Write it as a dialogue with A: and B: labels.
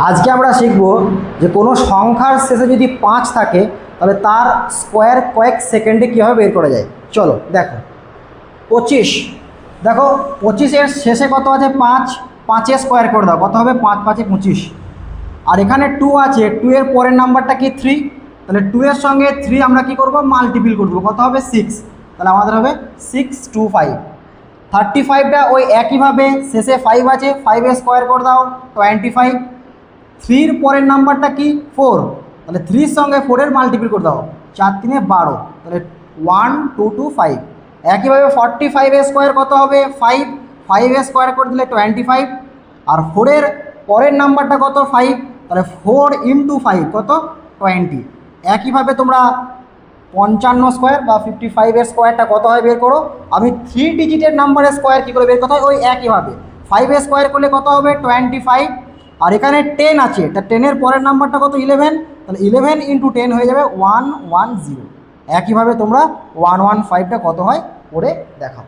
A: আজকে আমরা শিখব যে কোনো সংখ্যার শেষে যদি 5 থাকে তাহলে তার স্কোয়ার কয়েক সেকেন্ডে কীভাবে বের করা যায়। চলো দেখো 25, দেখো 25-এর শেষে কত আছে 5, 5-এর স্কোয়ার করে দাও, কত হবে 5 5 25। আর এখানে 2 আছে, 2 এর পরের নাম্বারটা কি 3, তাহলে 2 এর সঙ্গে 3 আমরা কি করব মাল্টিপ্ল করব, কত হবে 6, তাহলে আমাদের হবে 6 2 5। 35টা ওই একইভাবে শেষে 5 আছে, 5-এর স্কোয়ার করে দাও 25। 3-র পরের নাম্বারটা কি 4, তাহলে 3-র সঙ্গে 4-এর মাল্টিপ্ল করে দাও, 4 3 12, তাহলে 1 2 2 5। একইভাবে 45-এর স্কোয়ার কত হবে 5, 5-এর স্কোয়ার করে দিলে 25। আর 4-এর পরের নাম্বারটা কত 5, তাহলে 4 ইন্টু 5 কত 20। একইভাবে তোমরা 55 স্কোয়ার বা 55-এর স্কোয়ারটা কত হয় বের করো। আমি 3 ডিজিটের নাম্বারের স্কোয়ার কী করে বের করতে হয়, ওই একইভাবে 5-এর স্কোয়ার করলে কত হবে 25। আর এখানে 10 আছে, তা 10-এর পরের নাম্বারটা কত 11, তাহলে 11 ইন্টু 10 হয়ে যাবে 110। একইভাবে তোমরা 115টা কত হয় করে দেখাও।